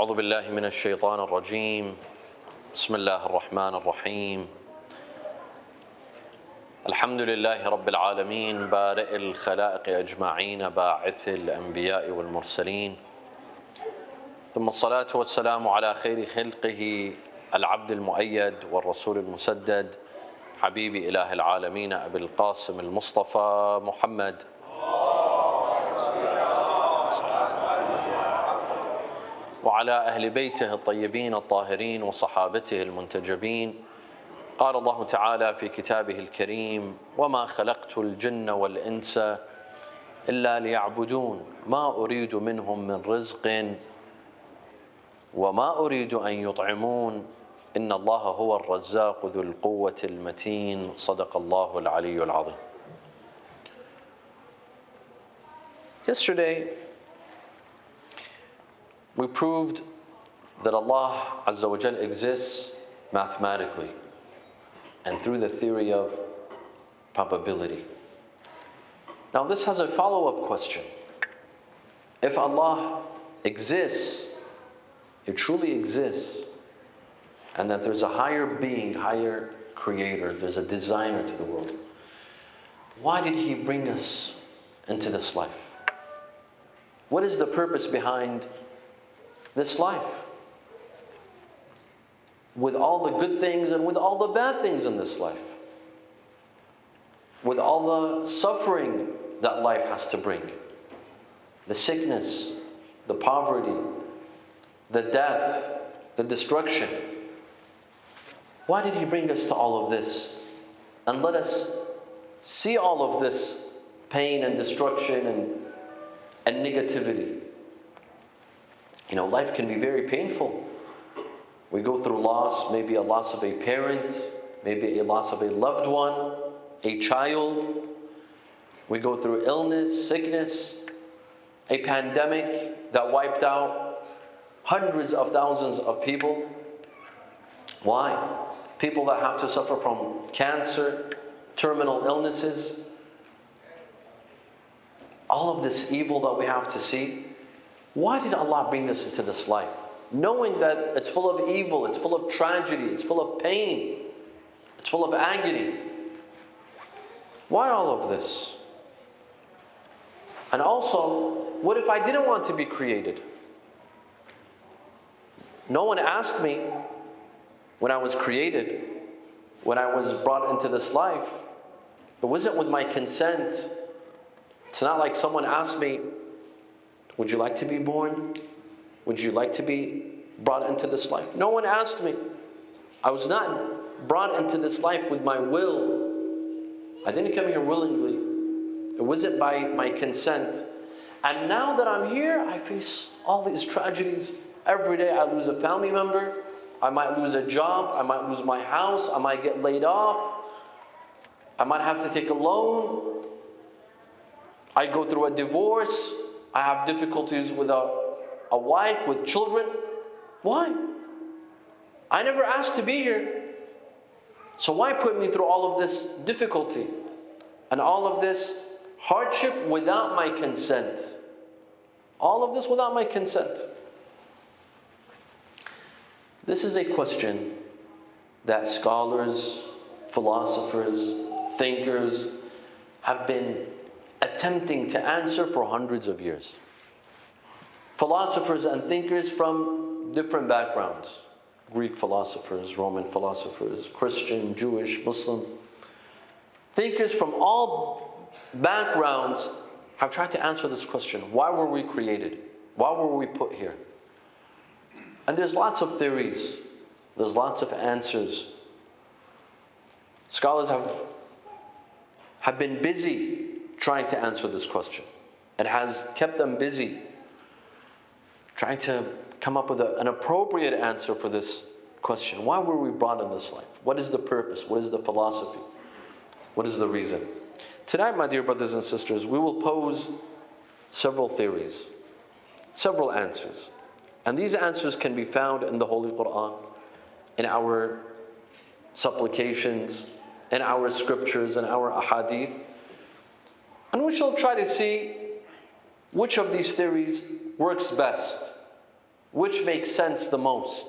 أعوذ بالله من الشيطان الرجيم. بسم الله الرحمن الرحيم. الحمد لله رب العالمين بارئ الخلائق أجمعين باعث الأنبياء والمرسلين، ثم الصلاة والسلام على خير خلقه العبد المؤيد والرسول المسدد حبيب إله العالمين أبي القاسم المصطفى محمد وعلى أهل بيته الطيبين الطاهرين وصحابته المنتجبين. قال الله تعالى في كتابه الكريم: وما خلقت الجن والإنس إلا ليعبدون ما أريد منهم من رزق وما أريد أن يطعمون إن الله هو الرزاق ذو القوة المتين. صدق الله العلي العظيم. Yesterday, we proved that Allah Azza wa Jal exists mathematically and through the theory of probability. Now this has a follow-up question. If Allah exists, it truly exists, and that there's a higher being, higher creator, there's a designer to the world, why did He bring us into this life? What is the purpose behind this life? With all the good things and with all the bad things in this life. With all the suffering that life has to bring. The sickness, the poverty, the death, the destruction. Why did He bring us to all of this? And let us see all of this pain and destruction and negativity. You know, life can be very painful. We go through loss, maybe a loss of a parent, maybe a loss of a loved one, a child. We go through illness, sickness, a pandemic that wiped out hundreds of thousands of people. Why? People that have to suffer from cancer, terminal illnesses. All of this evil that we have to see. Why did Allah bring us into this life? Knowing that it's full of evil, it's full of tragedy, it's full of pain, it's full of agony. Why all of this? And also, what if I didn't want to be created? No one asked me when I was created, when I was brought into this life. It wasn't with my consent. It's not like someone asked me, would you like to be born? Would you like to be brought into this life? No one asked me. I was not brought into this life with my will. I didn't come here willingly. It wasn't by my consent. And now that I'm here, I face all these tragedies. Every day I lose a family member. I might lose a job. I might lose my house. I might get laid off. I might have to take a loan. I go through a divorce. I have difficulties with a wife, with children. Why? I never asked to be here. So why put me through all of this difficulty and all of this hardship without my consent? All of this without my consent. This is a question that scholars, philosophers, thinkers have been attempting to answer for hundreds of years. Philosophers and thinkers from different backgrounds. Greek philosophers, Roman philosophers, Christian, Jewish, Muslim. Thinkers from all backgrounds have tried to answer this question. Why were we created? Why were we put here? And there's lots of theories. There's lots of answers. Scholars have been busy trying to answer this question. It has kept them busy trying to come up with an appropriate answer for this question. Why were we brought in this life? What is the purpose? What is the philosophy? What is the reason? Tonight, my dear brothers and sisters, we will pose several theories, several answers. And these answers can be found in the Holy Quran, in our supplications, in our scriptures, in our ahadith. And we shall try to see which of these theories works best which makes sense the most.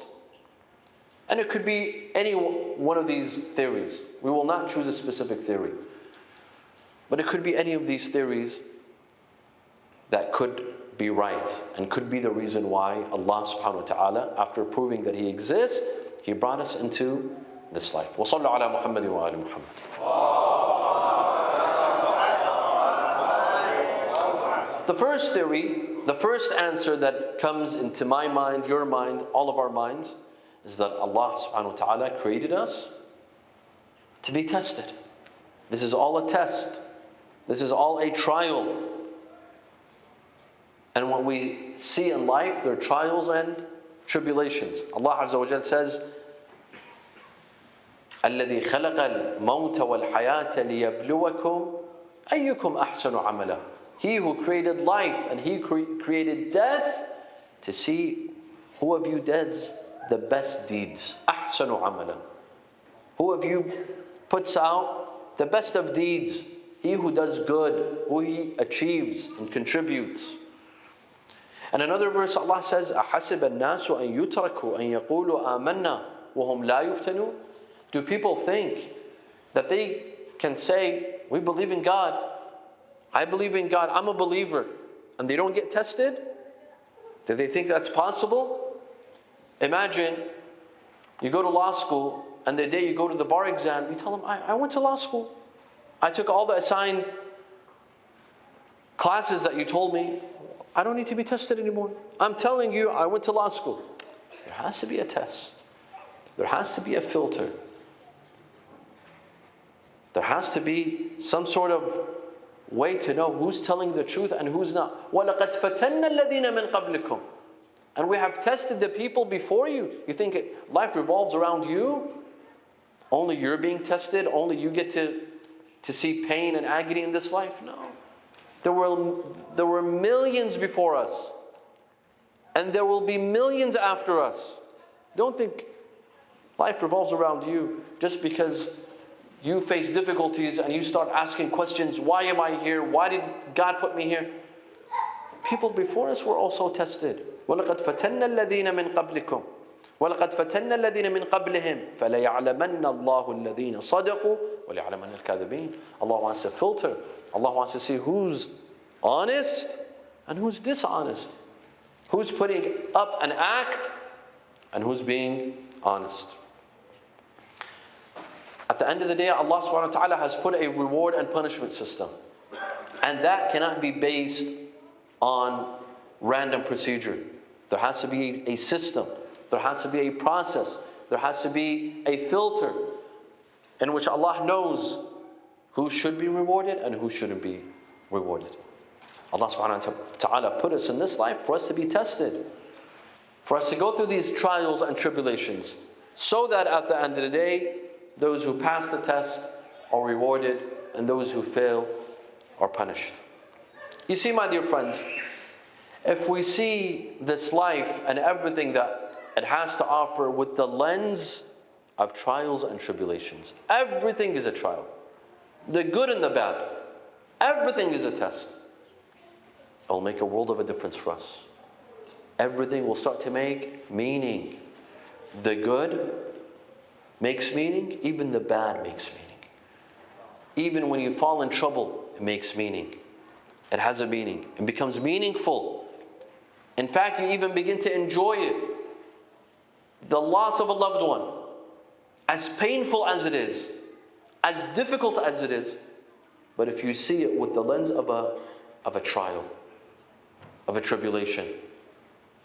And it could be any one of these theories. We will not choose a specific theory. But it could be any of these theories that could be right and could be the reason why Allah subhanahu wa ta'ala, after proving that He exists, He brought us into this life. وَصَلُّوا عَلَى مُحَمَّدٍ وَآلِ مُحَمَّدٍ. The first theory, the first answer that comes into my mind, your mind, all of our minds, is that Allah subhanahu wa ta'ala created us to be tested. This is all a test. This is all a trial. And what we see in life, there are trials and tribulations. Allah Azza wa Jal says, الَّذِي خَلَقَ الْمَوْتَ وَالْحَيَاةَ لِيَبْلُوَكُمْ أَيُّكُمْ أَحْسَنُ عَمَلًا. He who created life and He created death to see who of you does the best deeds. أَحْسَنُ عَمَلًا. Who of you puts out the best of deeds? He who does good, who He achieves and contributes. And another verse Allah says, أَحَسِبَ النَّاسُ أَن يُتْرَكُوا أَن يَقُولُوا آمَنَّا وَهُمْ لَا يُفْتَنُونَ. Do people think that they can say, we believe in God, I believe in God, I'm a believer, and they don't get tested? Do they think that's possible? Imagine you go to law school, and the day you go to the bar exam, you tell them, I went to law school. I took all the assigned classes that you told me. I don't need to be tested anymore. I'm telling you, I went to law school. There has to be a test. There has to be a filter. There has to be some sort of way to know who's telling the truth and who's not. وَلَقَدْ فَتَنَّ الَّذِينَ مِنْ قَبْلِكُمْ. And we have tested the people before you. You think life revolves around you? Only you're being tested? Only you get to see pain and agony in this life? No. There were millions before us. And there will be millions after us. Don't think life revolves around you just because you face difficulties and you start asking questions. Why am I here? Why did God put me here? People before us were also tested. وَلَقَدْ فَتَنَّ الَّذِينَ مِنْ قَبْلِكُمْ وَلَقَدْ فَتَنَّ الَّذِينَ مِنْ قَبْلِهِمْ فَلَيَعْلَمَنَّ اللَّهُ الَّذِينَ صَدَقُوا وَلَيَعْلَمَنَّ الْكَاذِبِينَ. Allah wants to filter. Allah wants to see who's honest and who's dishonest. Who's putting up an act and who's being honest. At the end of the day, Allah subhanahu wa ta'ala has put a reward and punishment system. And that cannot be based on random procedure. There has to be a system. There has to be a process. There has to be a filter in which Allah knows who should be rewarded and who shouldn't be rewarded. Allah subhanahu wa ta'ala put us in this life for us to be tested. For us to go through these trials and tribulations. So that at the end of the day, those who pass the test are rewarded and those who fail are punished. You see, my dear friends, if we see this life and everything that it has to offer with the lens of trials and tribulations, everything is a trial. The good and the bad, everything is a test. It will make a world of a difference for us. Everything will start to make meaning. The good makes meaning, even the bad makes meaning. Even when you fall in trouble, it makes meaning. It has a meaning. It becomes meaningful. In fact, you even begin to enjoy it. The loss of a loved one, as painful as it is, as difficult as it is, but if you see it with the lens of a trial, of a tribulation,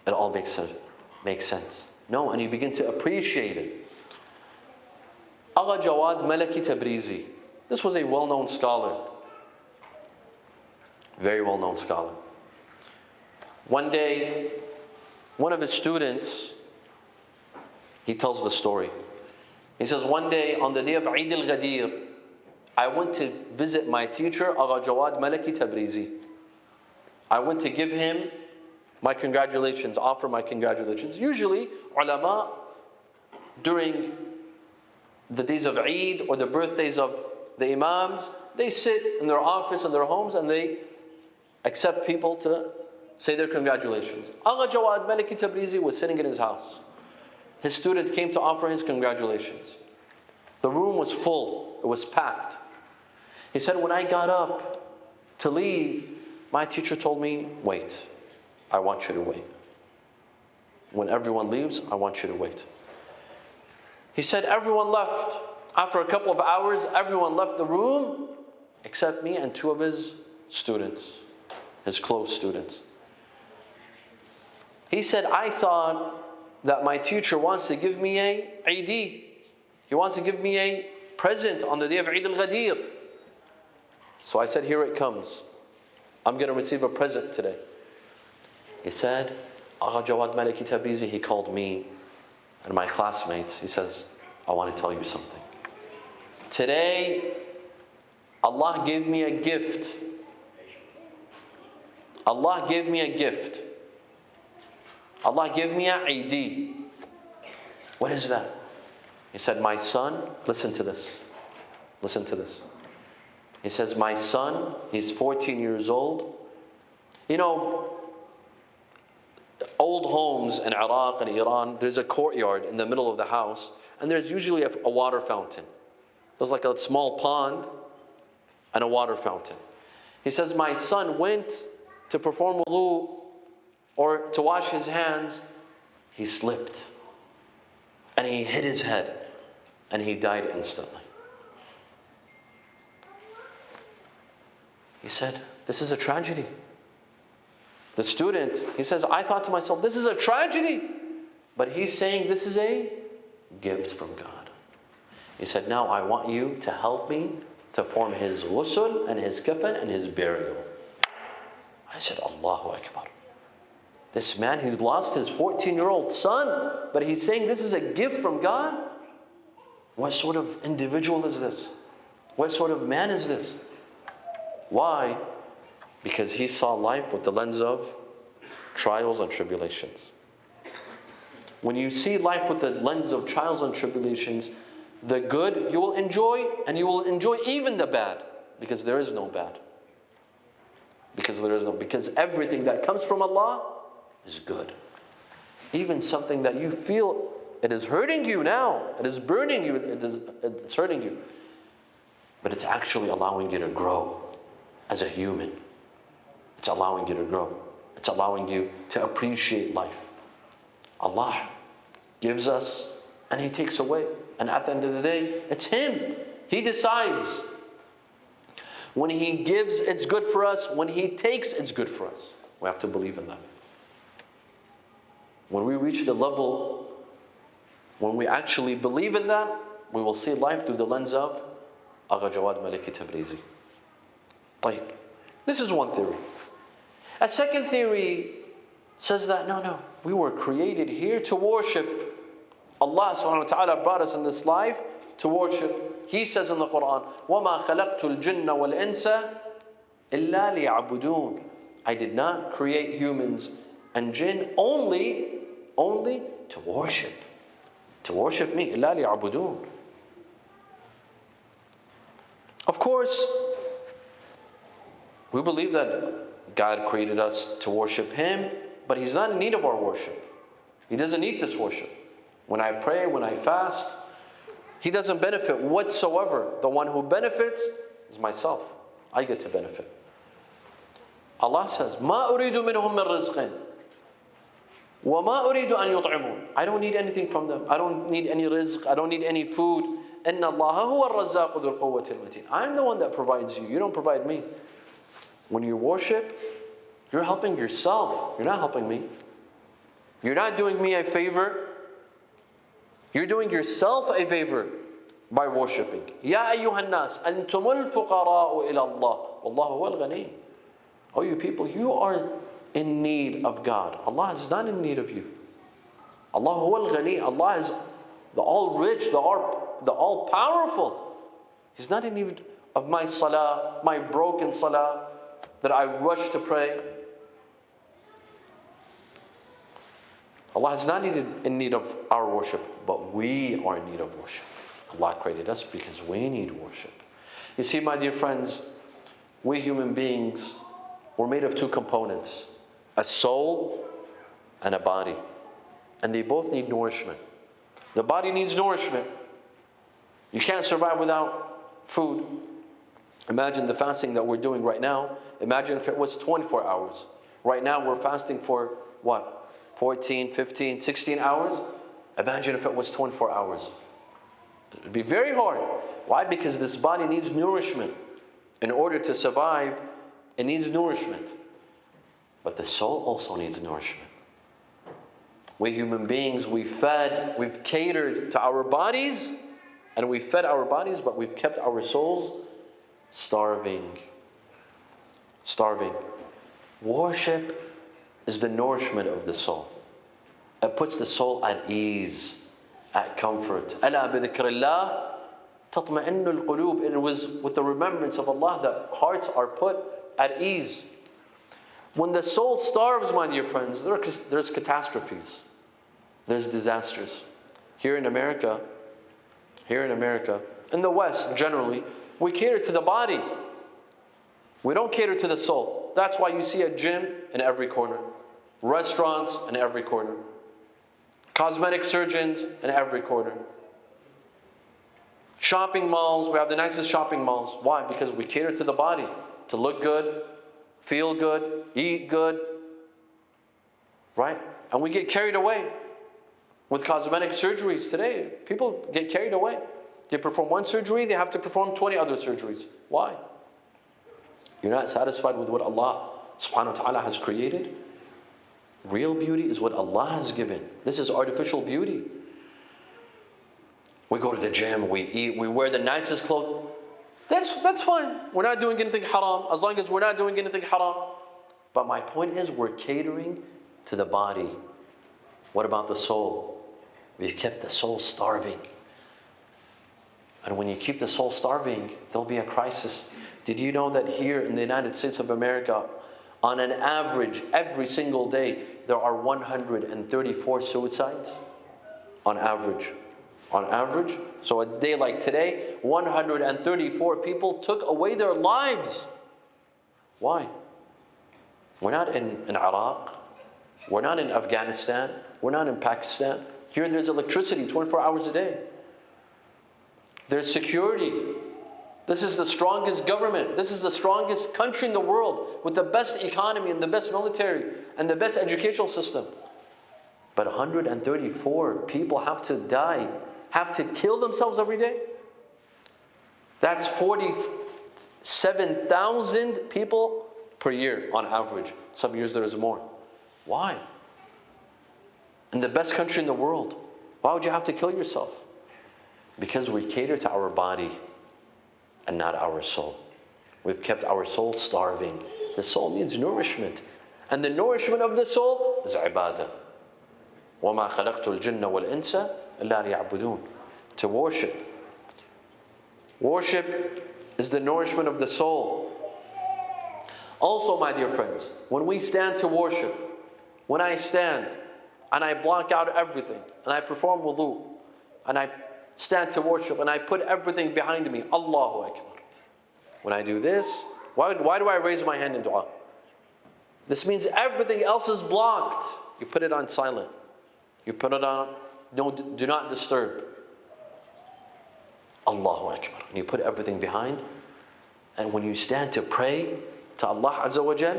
it all makes sense. No, and you begin to appreciate it. Agha Jawad Malaki Tabrizi. This was a well-known scholar. Very well-known scholar. One day, one of his students, he tells the story. He says, one day, on the day of Eid al-Ghadir, I went to visit my teacher, Agha Jawad Malaki Tabrizi. I went to give him my congratulations, offer my congratulations. Usually, ulama, during the days of Eid or the birthdays of the imams, they sit in their office, in their homes, and they accept people to say their congratulations. Agha Jawad Maliki Tabrizi was sitting in his house. His student came to offer his congratulations. The room was full, it was packed. He said, when I got up to leave, my teacher told me, wait, I want you to wait. When everyone leaves, I want you to wait. He said, everyone left. After a couple of hours, everyone left the room except me and two of his students, his close students. He said, I thought that my teacher wants to give me a Eid. He wants to give me a present on the day of Eid al-Ghadir. So I said, here it comes. I'm going to receive a present today. He said, Agha Jawad Maliki Tabrizi, he called me and my classmates. He says, I want to tell you something. Today, Allah gave me a gift. Allah gave me a gift. Allah gave me an Eid. What is that? He said, my son, listen to this. Listen to this. He says, my son, he's 14 years old. You know, old homes in Iraq and Iran, there's a courtyard in the middle of the house, and there's usually a water fountain. There's like a small pond and a water fountain. He says, my son went to perform wudu or to wash his hands. He slipped and he hit his head and he died instantly. He said, this is a tragedy. The student, he says, I thought to myself, this is a tragedy. But he's saying this is a gift from God. He said, now I want you to help me to form his ghusl and his kafan and his burial. I said, Allahu Akbar. This man, he's lost his 14-year-old son, but he's saying this is a gift from God? What sort of individual is this? What sort of man is this? Why? Because he saw life with the lens of trials and tribulations. When you see life with the lens of trials and tribulations, the good you will enjoy, and you will enjoy even the bad, because there is no bad. Because everything that comes from Allah is good. Even something that you feel it is hurting you now, it is burning you, it's hurting you, but it's actually allowing you to grow as a human. It's allowing you to grow. It's allowing you to appreciate life. Allah gives us and He takes away. And at the end of the day, it's Him. He decides. When He gives, it's good for us. When He takes, it's good for us. We have to believe in that. When we reach the level, when we actually believe in that, we will see life through the lens of Agha Jawad Maliki Tabrizi. طيب. This is one theory. A second theory says that no, we were created here to worship. Allah subhanahu wa ta'ala brought us in this life to worship. He says in the Quran, وَمَا خَلَقْتُ الْجِنَّ وَالْإِنسَ إِلَّا لِيَعْبُدُونَ. I did not create humans and jinn only to worship. To worship me. إِلَّا لِيَعْبُدُونَ. Of course, we believe that God created us to worship Him, but He's not in need of our worship. He doesn't need this worship. When I pray, when I fast, He doesn't benefit whatsoever. The one who benefits is myself. I get to benefit. Allah says, مَا أُرِيدُ مِنْهُمْ مِنْ رِزْقٍ وَمَا أُرِيدُ أَنْ يُطْعِمُونَ. I don't need anything from them. I don't need any rizq. I don't need any food. إِنَّ اللَّهَ هُوَ الرَّزَّاقُ ذُو الْقُوَّةِ الْمَتِينَ. I'm the one that provides you. You don't provide me. When you worship, you're helping yourself. You're not helping me. You're not doing me a favor. You're doing yourself a favor by worshiping. يَا أَيُّهَا النَّاسِ أَنْتُمُ الْفُقَرَاءُ إِلَى اللَّهِ وَاللَّهُ هُوَ الْغَنِيُّ. Oh, you people, you are in need of God. Allah is not in need of you. Allah huwa al-ghani. Allah is the all-rich, the all-powerful. He's not in need of my salah, my broken salah, that I rush to pray. Allah is not in need of our worship, but we are in need of worship. Allah created us because we need worship. You see, my dear friends, we human beings, we're made of two components, a soul and a body. And they both need nourishment. The body needs nourishment. You can't survive without food. Imagine the fasting that we're doing right now. Imagine if it was 24 hours. Right now we're fasting for what? 14, 15, 16 hours? Imagine if it was 24 hours. It would be very hard. Why? Because this body needs nourishment. In order to survive, it needs nourishment. But the soul also needs nourishment. We human beings, we've catered to our bodies, and we've fed our bodies, but we've kept our souls starving. Starving. Worship is the nourishment of the soul. It puts the soul at ease, at comfort. أَلَا بِذِكْرِ اللَّهِ تَطْمَئِنُّ الْقُلُوبِ. It was with the remembrance of Allah that hearts are put at ease. When the soul starves, my dear friends, there's catastrophes. There's disasters. Here in America, in the West generally, we cater to the body. We don't cater to the soul. That's why you see a gym in every corner, restaurants in every corner, cosmetic surgeons in every corner, shopping malls. We have the nicest shopping malls. Why? Because we cater to the body, to look good, feel good, eat good, right? And we get carried away with cosmetic surgeries today. People get carried away. They perform one surgery, they have to perform 20 other surgeries. Why? You're not satisfied with what Allah subhanahu wa ta'ala has created? Real beauty is what Allah has given. This is artificial beauty. We go to the gym, we eat, we wear the nicest clothes. That's fine. We're not doing anything haram, as long as we're not doing anything haram. But my point is, we're catering to the body. What about the soul? We've kept the soul starving. And when you keep the soul starving, there'll be a crisis. Did you know that here in the United States of America, on an average, every single day, there are 134 suicides? On average. On average. So a day like today, 134 people took away their lives. Why? We're not in Iraq. We're not in Afghanistan. We're not in Pakistan. Here there's electricity 24 hours a day. There's security. This is the strongest government. This is the strongest country in the world with the best economy and the best military and the best educational system. But 134 people have to die, have to kill themselves every day. That's 47,000 people per year on average. Some years there is more. Why? In the best country in the world, why would you have to kill yourself? Because we cater to our body and not our soul. We've kept our soul starving. The soul needs nourishment. And the nourishment of the soul is ibadah. وَمَا خَلَقْتُ الْجِنَّ وَالْإِنسَ إِلَّا لِيَعْبُدُونَ. To worship. Worship is the nourishment of the soul. Also, my dear friends, when we stand to worship, when I stand and I block out everything and I perform wudu and I stand to worship and I put everything behind me, Allahu Akbar. When I do this, why do I raise my hand in dua? This means everything else is blocked. You put it on silent. You put it on, do not disturb. Allahu Akbar. And you put everything behind. And when you stand to pray to Allah Azza wa Jal,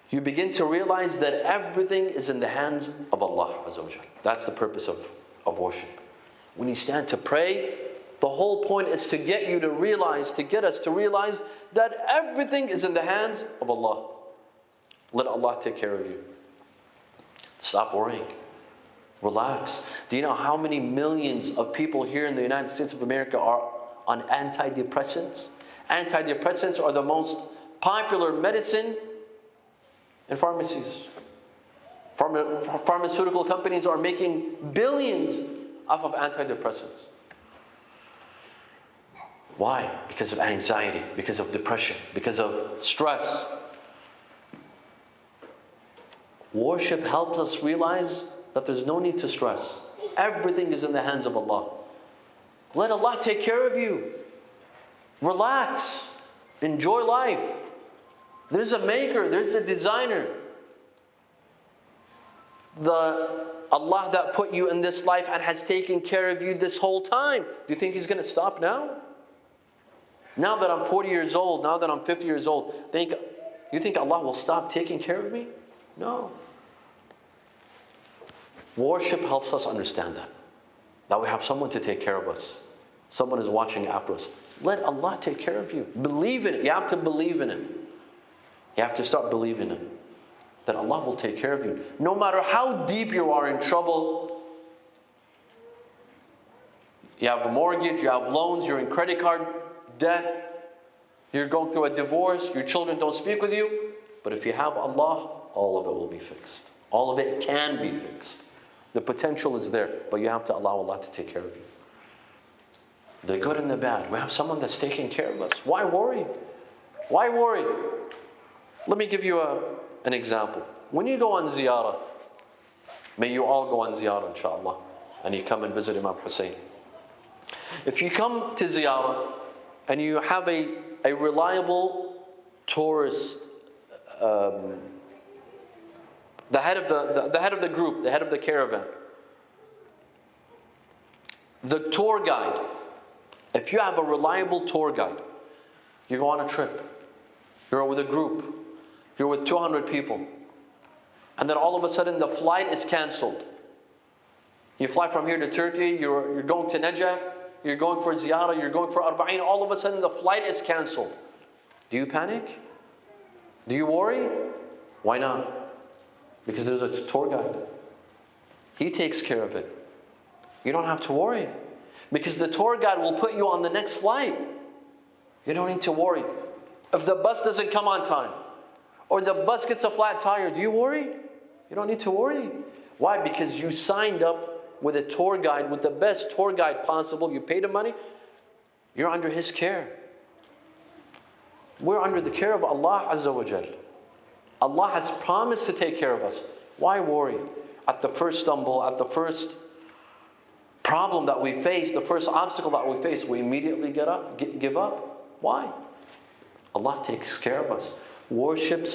you begin to realize that everything is in the hands of Allah Azza wa Jal. That's the purpose of worship. When you stand to pray, the whole point is to get you to realize, to get us to realize that everything is in the hands of Allah. Let Allah take care of you. Stop worrying. Relax. Do you know how many millions of people here in the United States of America are on antidepressants? Antidepressants are the most popular medicine in pharmacies. Pharmaceutical companies are making billions off of antidepressants. Why? Because of anxiety, because of depression, because of stress. Worship helps us realize that there's no need to stress. Everything is in the hands of Allah. Let Allah take care of you. Relax. Enjoy life. There's a maker, there's a designer. The Allah that put you in this life and has taken care of you this whole time. Do you think He's going to stop now? Now that I'm 40 years old, now that I'm 50 years old, you think Allah will stop taking care of me? No. Worship helps us understand that. That we have someone to take care of us. Someone is watching after us. Let Allah take care of you. Believe in it. You have to believe in Him. You have to start believing in Him. That Allah will take care of you. No matter how deep you are in trouble, you have a mortgage, you have loans, you're in credit card debt, you're going through a divorce, your children don't speak with you, but if you have Allah, all of it will be fixed. All of it can be fixed. The potential is there, but you have to allow Allah to take care of you. The good and the bad. We have someone that's taking care of us. Why worry? Why worry? Let me give you an example. When you go on ziyarah, may you all go on ziyarah inshallah, and you come and visit Imam Hossein. If you come to ziyarah and you have a reliable tourist, the head of the group, the head of the caravan, the tour guide, if you have a reliable tour guide, you go on a trip, you're with a group, you're with 200 people, and then all of a sudden the flight is cancelled. You fly from here to Turkey, you're going to Najaf, you're going for ziyarah, you're going for arba'in, all of a sudden the flight is cancelled. Do you panic? Do you worry? Why not? Because there's a tour guide. He takes care of it. You don't have to worry. Because the tour guide will put you on the next flight. You don't need to worry. If the bus doesn't come on time, or the bus gets a flat tire, do you worry? You don't need to worry. Why? Because you signed up with a tour guide, with the best tour guide possible. You paid him money. You're under his care. We're under the care of Allah Azza wa Jal. Allah has promised to take care of us. Why worry? At the first stumble, at the first problem that we face, the first obstacle that we face, we immediately give up. Why? Allah takes care of us. Worship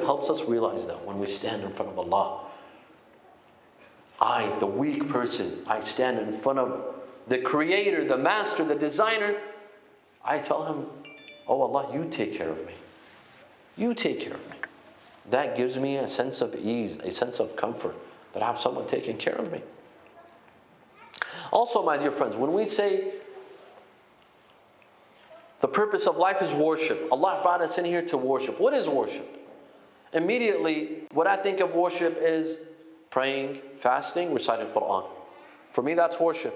helps us realize that when we stand in front of Allah. I, the weak person, I stand in front of the Creator, the Master, the Designer. I tell Him, oh Allah, you take care of me. You take care of me. That gives me a sense of ease, a sense of comfort, that I have someone taking care of me. Also, my dear friends, when we say the purpose of life is worship, Allah brought us in here to worship. What is worship? Immediately, what I think of worship is praying, fasting, reciting Quran. For me, that's worship.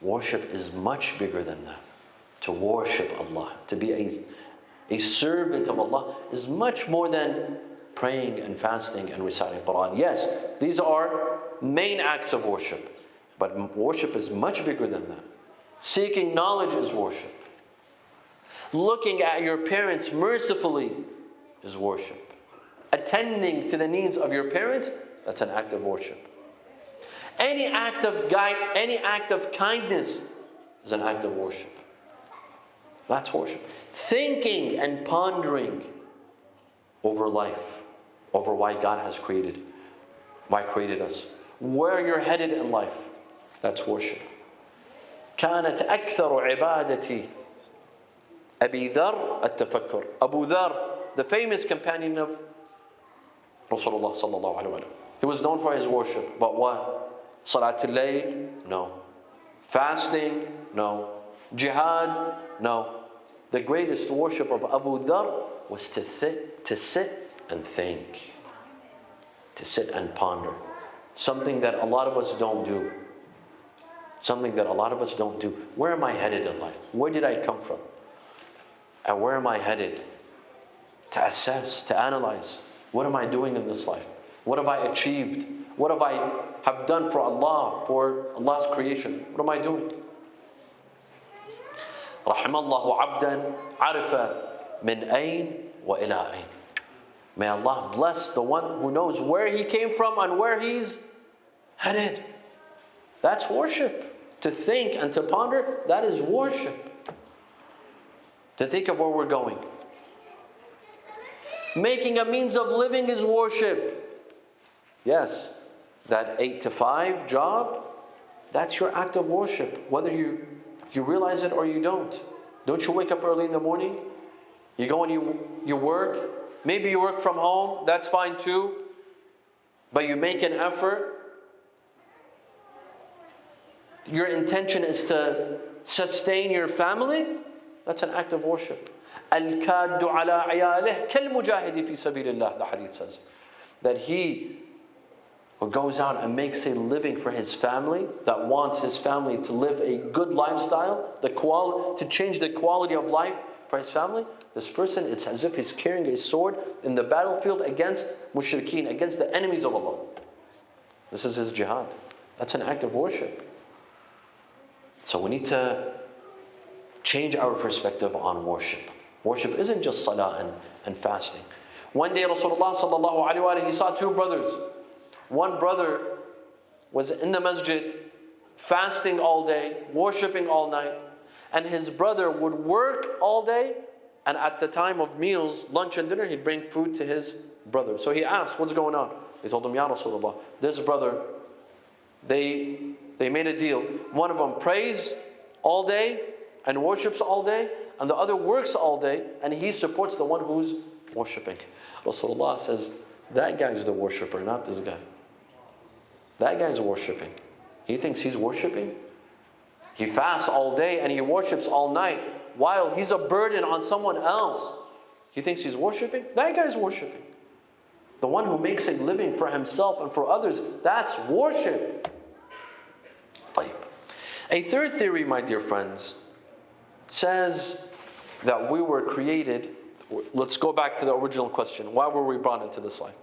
Worship is much bigger than that. To worship Allah, to be a servant of Allah is much more than praying and fasting and reciting Quran. Yes, these are main acts of worship. But worship is much bigger than that. Seeking knowledge is worship. Looking at your parents mercifully is worship. Attending to the needs of your parents, that's an act of worship. Any act of kindness is an act of worship. That's worship. Thinking and pondering over life, over why God has created us, where you're headed in life, that's worship. كانت أكثر عبادتي أبي ذر التفكر. Abu Dhar, the famous companion of Rasulullah sallallahu alaihi wasallam. He was known for his worship, but what? Salatul Layl? No. Fasting? No. Jihad? No. The greatest worship of Abu Dhar was to sit and think. To sit and ponder. Something that a lot of us don't do. Something that a lot of us don't do. Where am I headed in life? Where did I come from? And where am I headed? To assess, to analyze. What am I doing in this life? What have I achieved? What have I done for Allah, for Allah's creation? What am I doing? رحم الله عبدا عرف من أين وإلى أين. May Allah bless the one who knows where he came from and where he's headed. That's worship. To think and to ponder, that is worship. To think of where we're going. Making a means of living is worship. Yes, that 8 to 5 job, that's your act of worship, whether you realize it or you don't. Don't you wake up early in the morning? You go and you work. Maybe you work from home, that's fine too. But you make an effort. Your intention is to sustain your family. That's an act of worship. Al-kaddu ala iyalih kal-mujahidi fi sabilillah, the hadith says. That he who goes out and makes a living for his family, that wants his family to live a good lifestyle, to change the quality of life for his family, this person, it's as if he's carrying a sword in the battlefield against mushrikeen, against the enemies of Allah. This is his jihad. That's an act of worship. So we need to change our perspective on worship. Worship isn't just salah and fasting. One day Rasulullah sallallahu alaihi wasallam, he saw two brothers. One brother was in the masjid, fasting all day, worshipping all night. And his brother would work all day, and at the time of meals, lunch and dinner, he'd bring food to his brother. So he asked, what's going on? They told him, Ya Rasulullah, this brother, they made a deal. One of them prays all day and worships all day, and the other works all day, and he supports the one who's worshipping. Rasulullah says, that guy's the worshipper, not this guy. That guy's worshipping. He thinks he's worshipping. He fasts all day and he worships all night while he's a burden on someone else. He thinks he's worshipping. That guy's worshipping. The one who makes a living for himself and for others, that's worship. A third theory, my dear friends, says that we were created. Let's go back to the original question. Why were we brought into this life?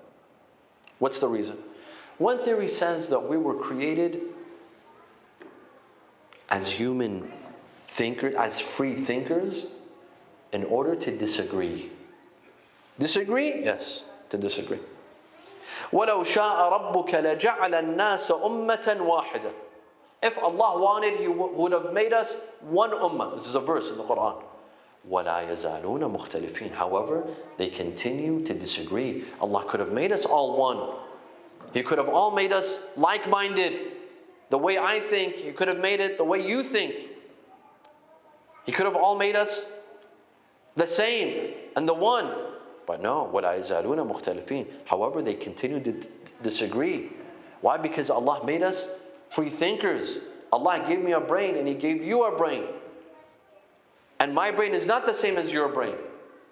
What's the reason? One theory says that we were created as human thinkers, as free thinkers, in order to disagree. Disagree? Yes, to disagree. وَلَوْ شَاءَ رَبُّكَ لَجَعَلَ النَّاسَ أُمَّةً وَاحِدَةً. If Allah wanted, He would have made us one ummah. This is a verse in the Quran. وَلَا يَزَالُونَ مُخْتَلِفِينَ. However, they continue to disagree. Allah could have made us all one. He could have all made us like-minded. The way I think, He could have made it the way you think. He could have all made us the same and the one. But no, وَلَا يَزَالُونَ مُخْتَلِفِينَ. However, they continue to disagree. Why? Because Allah made us free thinkers. Allah gave me a brain and He gave you a brain. And my brain is not the same as your brain.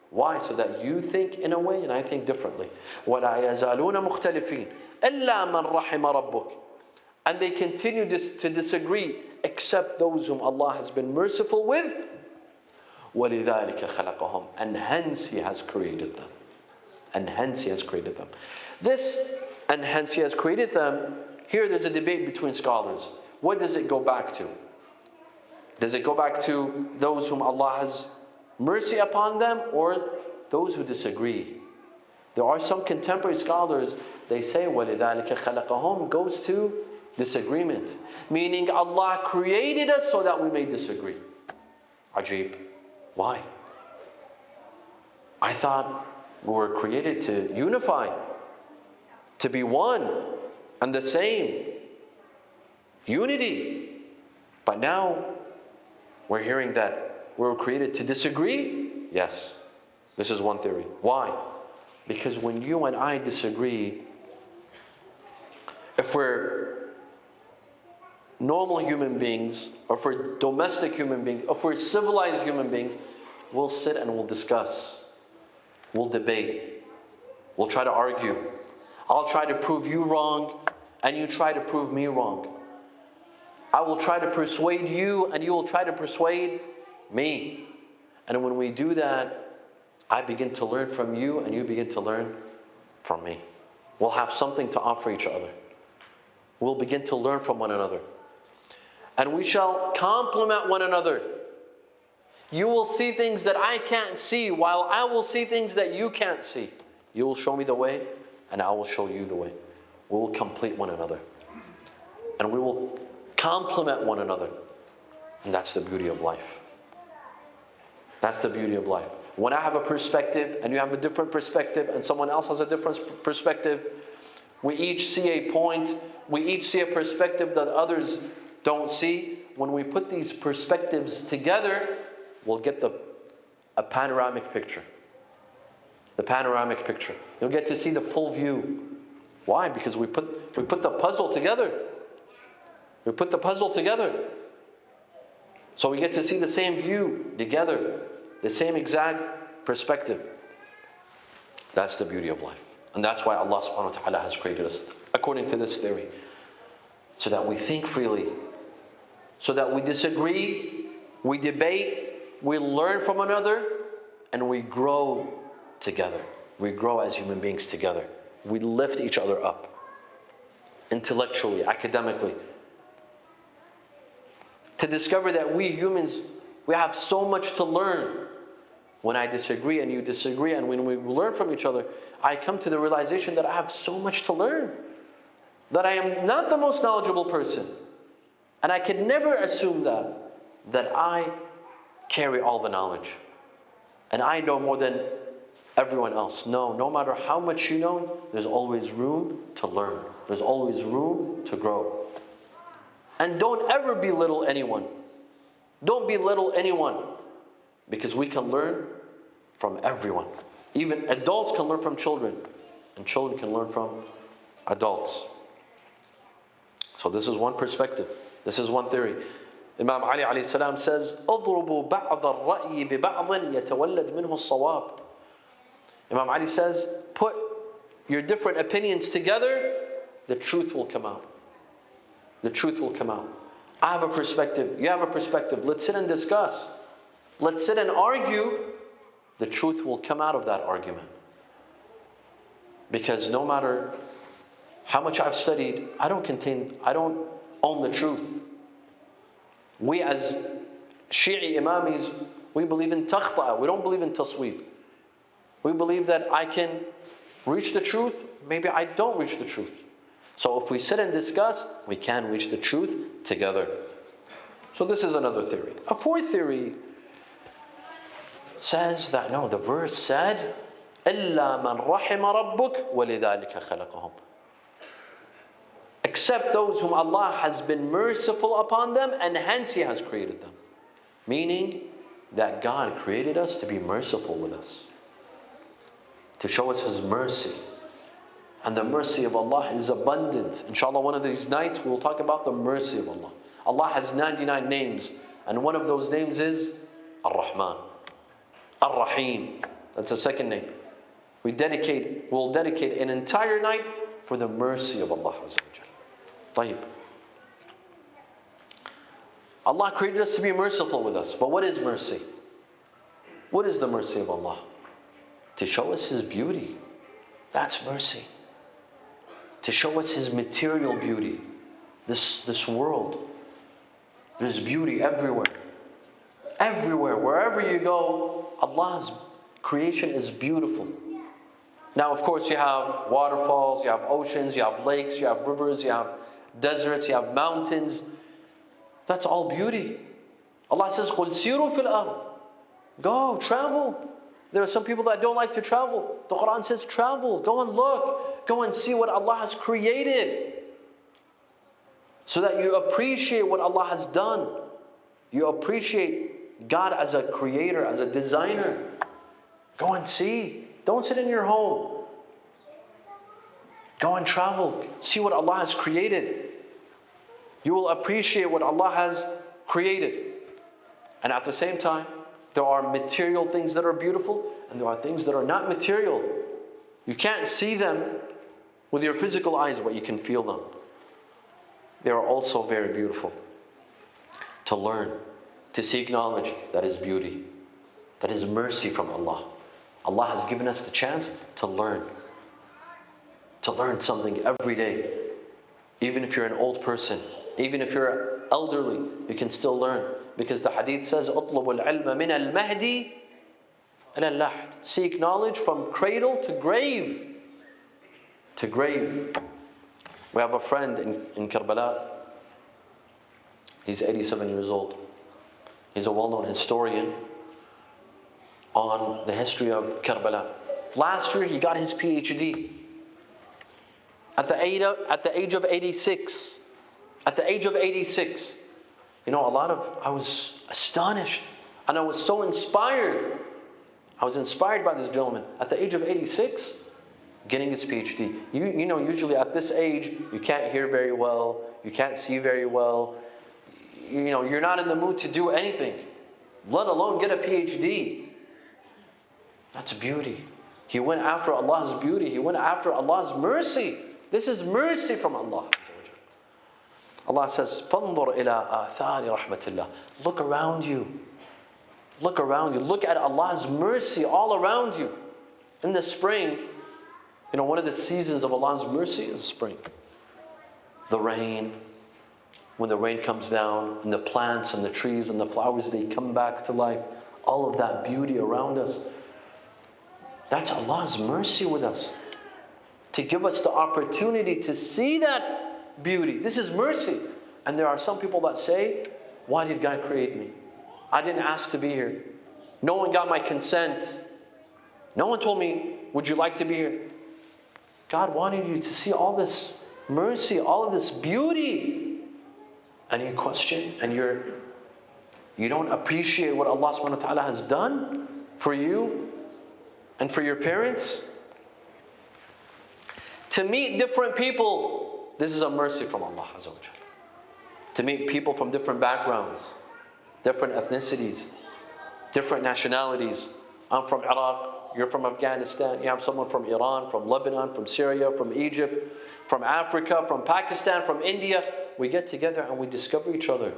Why? So that you think in a way and I think differently. وَلَا يَزَالُونَ مُخْتَلِفِينَ إِلَّا مَنْ رَحِمَ رَبُّكَ. And they continue to disagree except those whom Allah has been merciful with. وَلِذَلِكَ خَلَقَهُمْ. And hence He has created them. And hence He has created them. This, and hence He has created them, here there's a debate between scholars. What does it go back to? Does it go back to those whom Allah has mercy upon them, or those who disagree? There are some contemporary scholars, they say وَلِذَلِكَ خَلَقَهُمْ goes to disagreement. Meaning Allah created us so that we may disagree. Ajib. Why? I thought we were created to unify, to be one and the same. Unity. But now we're hearing that we were created to disagree? Yes. This is one theory. Why? Because when you and I disagree, if we're normal human beings, or if we're domestic human beings, or if we're civilized human beings, we'll sit and we'll discuss. We'll debate. We'll try to argue. I'll try to prove you wrong, and you try to prove me wrong. I will try to persuade you, and you will try to persuade me. And when we do that, I begin to learn from you, and you begin to learn from me. We'll have something to offer each other. We'll begin to learn from one another. And we shall complement one another. You will see things that I can't see, while I will see things that you can't see. You will show me the way, and I will show you the way. We will complete one another. And we will complement one another. And that's the beauty of life. That's the beauty of life. When I have a perspective and you have a different perspective and someone else has a different perspective, we each see a point, we each see a perspective that others don't see. When we put these perspectives together, we'll get a panoramic picture. The panoramic picture. You'll get to see the full view. Why? Because we put the puzzle together. We put the puzzle together. So we get to see the same view together, the same exact perspective. That's the beauty of life. And that's why Allah subhanahu wa ta'ala has created us, according to this theory. So that we think freely. So that we disagree, we debate, we learn from one another, and we grow together. We grow as human beings together. We lift each other up. Intellectually, academically. To discover that we humans, we have so much to learn. When I disagree and you disagree, and when we learn from each other, I come to the realization that I have so much to learn. That I am not the most knowledgeable person. And I can never assume that I carry all the knowledge. And I know more than everyone else. No matter how much you know, there's always room to learn. There's always room to grow. And don't ever belittle anyone. Don't belittle anyone. Because we can learn from everyone. Even adults can learn from children. And children can learn from adults. So this is one perspective. This is one theory. Imam Ali alayhi salam says, اضربوا بعض الرأي ببعض يتولد منه الصواب. Imam Ali says, put your different opinions together, the truth will come out. The truth will come out. I have a perspective, you have a perspective. Let's sit and discuss. Let's sit and argue. The truth will come out of that argument. Because no matter how much I've studied, I don't own the truth. We as Shi'i Imamis, we believe in takhta'a. We don't believe in tasweeb. We believe that I can reach the truth, maybe I don't reach the truth. So if we sit and discuss, we can reach the truth together. So this is another theory. A fourth theory says that no, the verse said, إِلَّا مَنْ رَحِمَ رَبُّكَ وَلِذَلِكَ خَلَقَهُمْ. Except those whom Allah has been merciful upon them, and hence He has created them. Meaning that God created us to be merciful with us. To show us His mercy. And the mercy of Allah is abundant. Inshallah, one of these nights we will talk about the mercy of Allah. Allah has 99 names. And one of those names is Ar-Rahman. Ar-Rahim. That's the second name. We'll dedicate an entire night for the mercy of Allah Azza wa Jalla. طيب. Allah created us to be merciful with us. But what is mercy? What is the mercy of Allah? To show us His beauty. That's mercy. To show us His material beauty. This world. There's beauty everywhere. Everywhere. Wherever you go, Allah's creation is beautiful. Now, of course, you have waterfalls, you have oceans, you have lakes, you have rivers, you have deserts, you have mountains. That's all beauty. Allah says, قُلْ سِيرُوا فِي الْأَرْضِ. Go, travel. There are some people that don't like to travel. The Quran says, travel, go and look. Go and see what Allah has created. So that you appreciate what Allah has done. You appreciate God as a creator, as a designer. Go and see. Don't sit in your home. Go and travel. See what Allah has created. You will appreciate what Allah has created. And at the same time, there are material things that are beautiful, and there are things that are not material. You can't see them with your physical eyes, but you can feel them. They are also very beautiful. To learn, to seek knowledge, that is beauty. That is mercy from Allah. Allah has given us the chance to learn. To learn something every day. Even if you're an old person, even if you're elderly, you can still learn. Because the hadith says, اطلبوا العلم من المهدي إلى اللحد. Seek knowledge from cradle to grave. To grave. We have a friend in Karbala. He's 87 years old. He's a well-known historian. on the history of Karbala. Last year he got his PhD. At the age of 86. At the age of 86. I was astonished. And I was so inspired. I was inspired by this gentleman. At the age of 86, getting his PhD. Usually at this age, you can't hear very well. You can't see very well. You're not in the mood to do anything, let alone get a PhD. That's beauty. He went after Allah's beauty. He went after Allah's mercy. This is mercy from Allah. Allah says, فَانظُرْ إِلَىٰ آثَارِ رَحْمَةِ اللَّهِ. Look around you. Look around you. Look at Allah's mercy all around you. In the spring, one of the seasons of Allah's mercy is spring. The rain. When the rain comes down, and the plants and the trees and the flowers, they come back to life. All of that beauty around us. That's Allah's mercy with us. To give us the opportunity to see that beauty. This is mercy. And there are some people that say, why did God create me? I didn't ask to be here. No one got my consent. No one told me, would you like to be here? God wanted you to see all this mercy, all of this beauty. And you question and you don't appreciate what Allah subhanahu wa ta'ala has done for you and for your parents. To meet different people, this is a mercy from Allah Azza wa Jalla. To meet people from different backgrounds, different ethnicities, different nationalities. I'm from Iraq, you're from Afghanistan, you have someone from Iran, from Lebanon, from Syria, from Egypt, from Africa, from Pakistan, from India. We get together and we discover each other.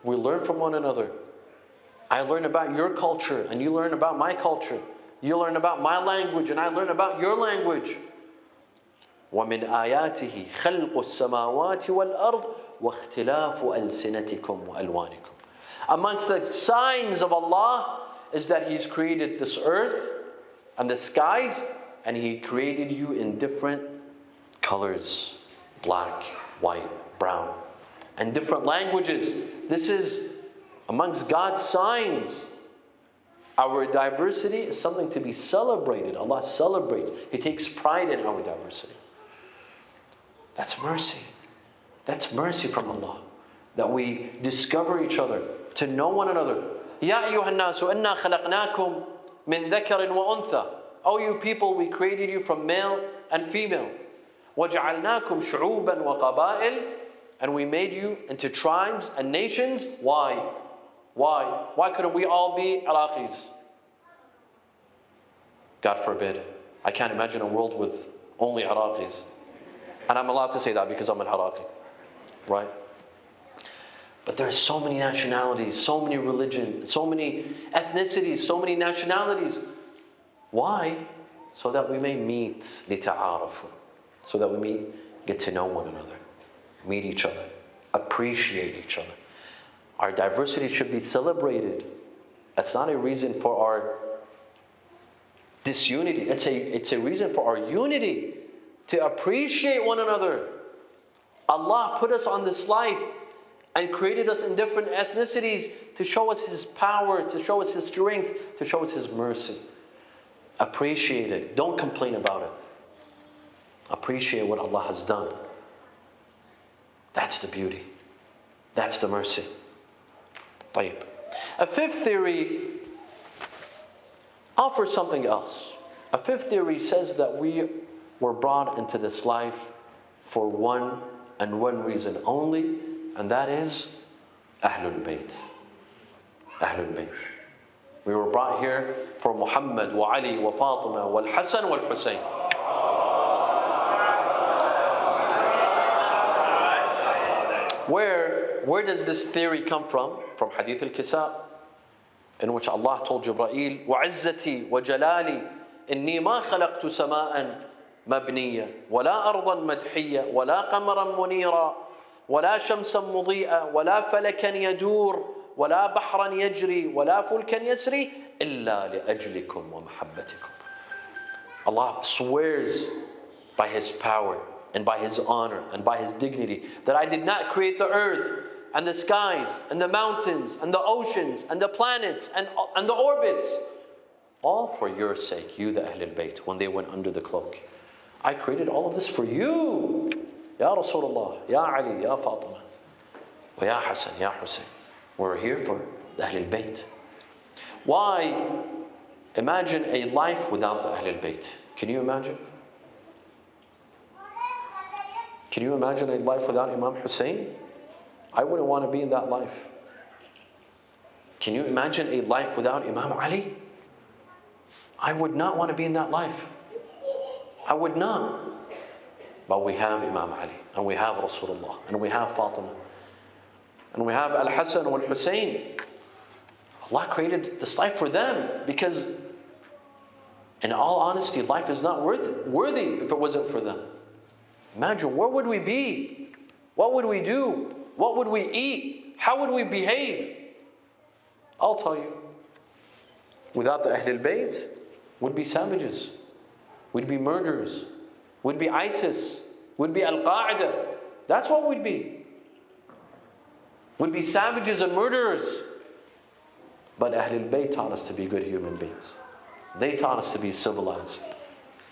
We learn from one another. I learn about your culture and you learn about my culture. You learn about my language and I learn about your language. وَمِنْ آيَاتِهِ خَلْقُ السَّمَاوَاتِ وَالْأَرْضِ وَاخْتِلَافُ أَلْسِنَتِكُمْ وَأَلْوَانِكُمْ. Amongst the signs of Allah is that He's created this earth and the skies, and He created you in different colors, black, white, brown, and different languages. This is amongst God's signs. Our diversity is something to be celebrated. Allah celebrates. He takes pride in our diversity. That's mercy. That's mercy from Allah. That we discover each other, to know one another. Ya ayyuhan nasu inna khalaqnakum min dhakarin wa untha. O you people, we created you from male and female. وَجَعَلْنَاكُمْ شُعُوبًا وَقَبَائِلٍ. And we made you into tribes and nations. Why? Why? Why couldn't we all be Iraqis? God forbid. I can't imagine a world with only Iraqis. And I'm allowed to say that because I'm an Iraqi. Right? But there's so many nationalities, so many religions, so many ethnicities, so many nationalities. Why? So that we may meet, لِتَعَارَفُوا. So that we may get to know one another, meet each other, appreciate each other. Our diversity should be celebrated. That's not a reason for our disunity. It's a reason for our unity, to appreciate one another. Allah put us on this life and created us in different ethnicities to show us His power, to show us His strength, to show us His mercy. Appreciate it. Don't complain about it. Appreciate what Allah has done. That's the beauty. That's the mercy. طيب. A fifth theory offers something else. A fifth theory says that we were brought into this life for one and one reason only, and that is Ahlul Bayt. Ahlul Bayt. We were brought here for Muhammad wa Ali wa Fatima wal Hassan wal Hussein. Where does this theory come from? From Hadith al-Kisa, in which Allah told Jibreel, وَعِزَّتِي وَجَلَالِي إِنِّي مَا خَلَقْتُ سَمَاءً مَبْنِيًّا وَلَا أَرْضًا مَدْحِيًّا وَلَا قَمَرًا مُنِيرًا وَلَا شَمْسًا مُضِيئًا وَلَا فَلَكًا يَدُورُ وَلَا بَحْرًا يَجْرِي وَلَا فُلْكًا يَسْرِي إِلَّا لِأَجْلِكُمْ وَمَحَبَّتِكُمْ. Allah swears by His power and by His honor and by His dignity that I did not create the earth and the skies and the mountains and the oceans and the planets and the orbits All for your sake, you the Ahlul Bayt, when they went under the cloak. I created all of this for you. Ya Rasulullah, Ya Ali, Ya Fatima, wa Ya Hassan, Ya Hussein. We're here for the Ahlul Bayt. Why? Imagine a life without the Ahlul Bayt. Can you imagine? Can you imagine a life without Imam Hussein? I wouldn't want to be in that life. Can you imagine a life without Imam Ali? I would not want to be in that life. I would not. But we have Imam Ali, and we have Rasulullah, and we have Fatima, and we have Al-Hassan and Al-Hussein. Allah created this life for them because, in all honesty, life is not worthy if it wasn't for them. Imagine, where would we be? What would we do? What would we eat? How would we behave? I'll tell you. Without the Ahlul Bayt, we'd be savages. We'd be murderers. We'd be ISIS. We'd be Al-Qaeda. That's what we'd be. We'd be savages and murderers. But Ahlul Bayt taught us to be good human beings. They taught us to be civilized.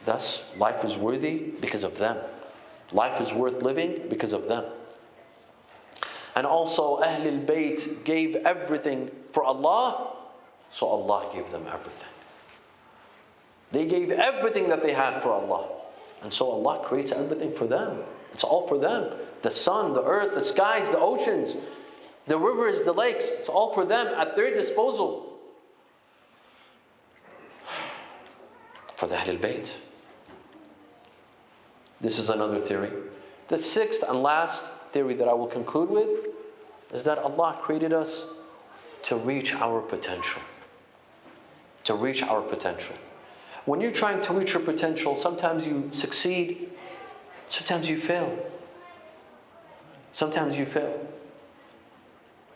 Thus, life is worthy because of them. Life is worth living because of them. And also, Ahlul Bayt gave everything for Allah, so Allah gave them everything. They gave everything that they had for Allah. And so Allah creates everything for them. It's all for them. The sun, the earth, the skies, the oceans, the rivers, the lakes. It's all for them at their disposal. For the Ahlul Bayt. This is another theory. The sixth and last theory that I will conclude with is that Allah created us to reach our potential. To reach our potential. When you're trying to reach your potential, sometimes you succeed, sometimes you fail. Sometimes you fail.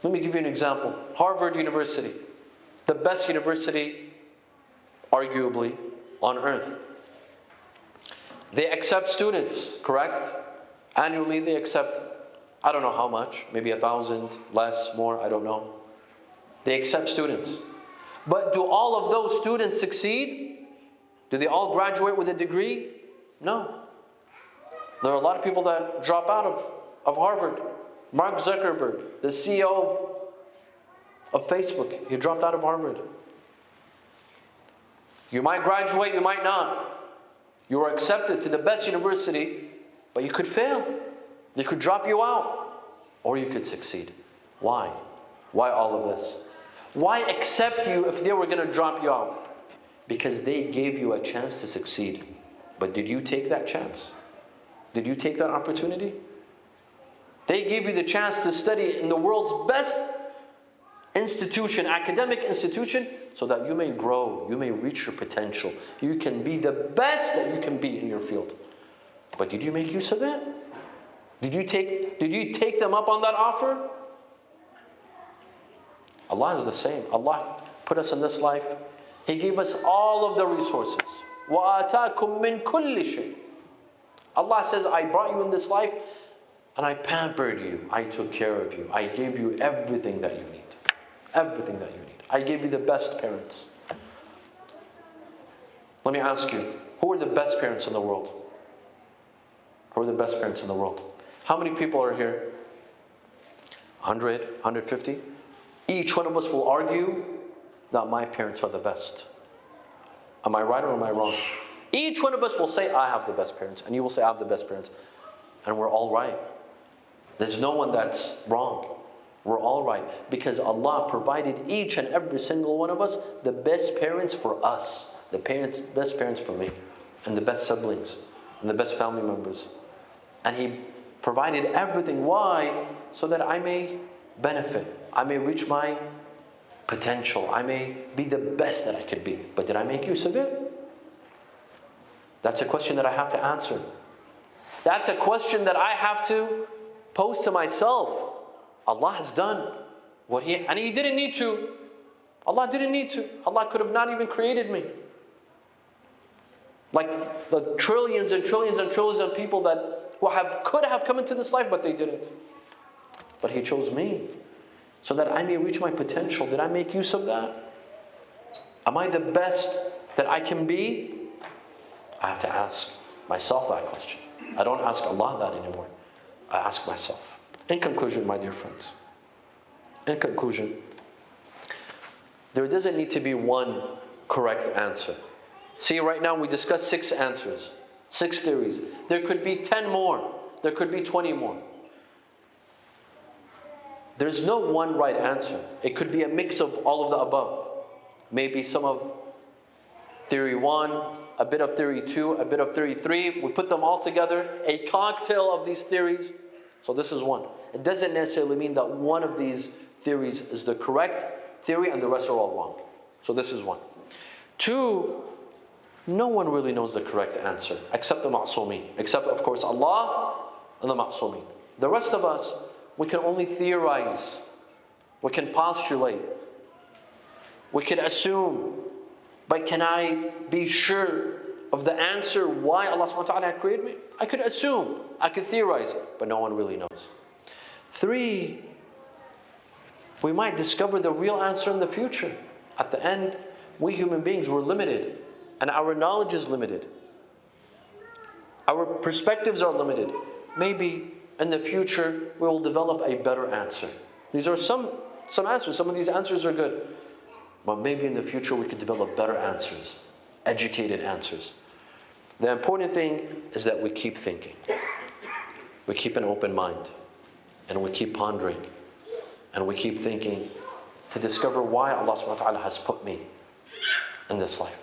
Let me give you an example. Harvard University, the best university, arguably, on earth. They accept students, correct? Annually they accept, I don't know how much, maybe 1,000, less, more, I don't know. They accept students. But do all of those students succeed? Do they all graduate with a degree? No. There are a lot of people that drop out of Harvard. Mark Zuckerberg, the CEO of Facebook, he dropped out of Harvard. You might graduate, you might not. You are accepted to the best university, but you could fail. They could drop you out, or you could succeed. Why? Why all of this? Why accept you if they were going to drop you out? Because they gave you a chance to succeed. But did you take that chance? Did you take that opportunity? They gave you the chance to study in the world's best institution, academic institution, so that you may grow, you may reach your potential. You can be the best that you can be in your field. But did you make use of it? Did you take them up on that offer? Allah is the same. Allah put us in this life. He gave us all of the resources. وَآتَاكُم مِّن كُلِّ شَيْءٍ. Allah says, I brought you in this life and I pampered you. I took care of you. I gave you everything that you need. Everything that you need. I gave you the best parents. Let me ask you, who are the best parents in the world? Who are the best parents in the world? How many people are here? 100, 150? Each one of us will argue that my parents are the best. Am I right or am I wrong? Each one of us will say, I have the best parents. And you will say, I have the best parents. And we're all right. There's no one that's wrong. We're all right. Because Allah provided each and every single one of us the best parents for us. The best parents for me. And the best siblings. And the best family members. And He provided everything. Why? So that I may benefit. I may reach my potential. I may be the best that I could be. But did I make use of it? That's a question that I have to answer. That's a question that I have to pose to myself. Allah has done what and He didn't need to. Allah didn't need to. Allah could have not even created me. Like the trillions and trillions and trillions of people that could have come into this life, but they didn't. But He chose me so that I may reach my potential. Did I make use of that? Am I the best that I can be? I have to ask myself that question. I don't ask Allah that anymore. I ask myself. In conclusion, my dear friends, in conclusion, there doesn't need to be one correct answer. See, right now we discussed 6 answers, 6 theories. There could be 10 more. There could be 20 more. There's no one right answer. It could be a mix of all of the above. Maybe some of theory 1, a bit of theory 2, a bit of theory 3. We put them all together, a cocktail of these theories. So this is one. It doesn't necessarily mean that one of these theories is the correct theory and the rest are all wrong. So this is one. 2, no one really knows the correct answer except the ma'soomeen. Except, of course, Allah and the ma'soomeen. The rest of us, we can only theorize. We can postulate. We can assume. But can I be sure of the answer why Allah subhanahu wa ta'ala had created me? I could assume. I could theorize. But no one really knows. 3, we might discover the real answer in the future. At the end, we human beings were limited. And our knowledge is limited. Our perspectives are limited. Maybe in the future we will develop a better answer. These are some answers. Some of these answers are good. But maybe in the future we could develop better answers. Educated answers. The important thing is that we keep thinking. We keep an open mind. And we keep pondering. And we keep thinking to discover why Allah subhanahu wa ta'ala has put me in this life.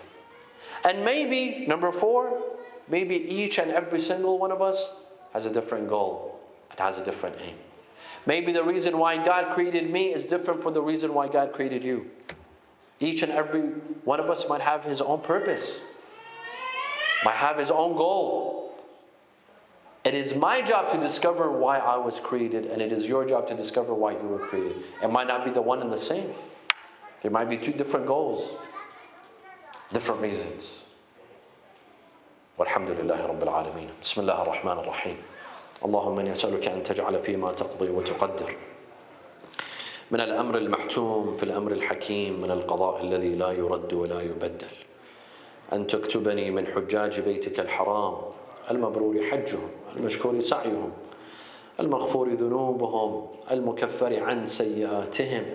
And maybe, number 4, maybe each and every single one of us has a different goal. It has a different aim. Maybe the reason why God created me is different from the reason why God created you. Each and every one of us might have his own purpose. Might have his own goal. It is my job to discover why I was created, and it is your job to discover why you were created. It might not be the one and the same. There might be 2 different goals. Different reasons. والحمد لله رب العالمين. بسم الله الرحمن الرحيم. اللهم إني أسألك أن تجعل فيما تقضي وتقدر من الأمر المحتوم في الأمر الحكيم من القضاء الذي لا يرد ولا يبدل أن تكتبني من حجاج بيتك الحرام المبرور حجهم المشكور سعيهم المغفور ذنوبهم المكفر عن سيئاتهم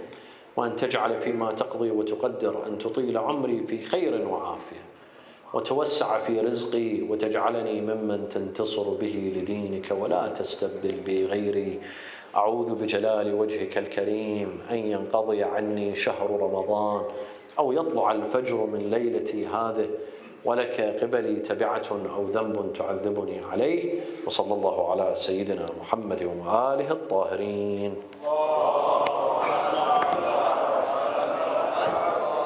وأن تجعل فيما تقضي وتقدر أن تطيل عمري في خير وعافية وتوسع في رزقي وتجعلني ممن تنتصر به لدينك ولا تستبدل بي غيري. أعوذ بجلال وجهك الكريم أن ينقضي عني شهر رمضان أو يطلع الفجر من ليلتي هذه ولك قبلي تبعة أو ذنب تعذبني عليه. وصلى الله على سيدنا محمد وآله الطاهرين.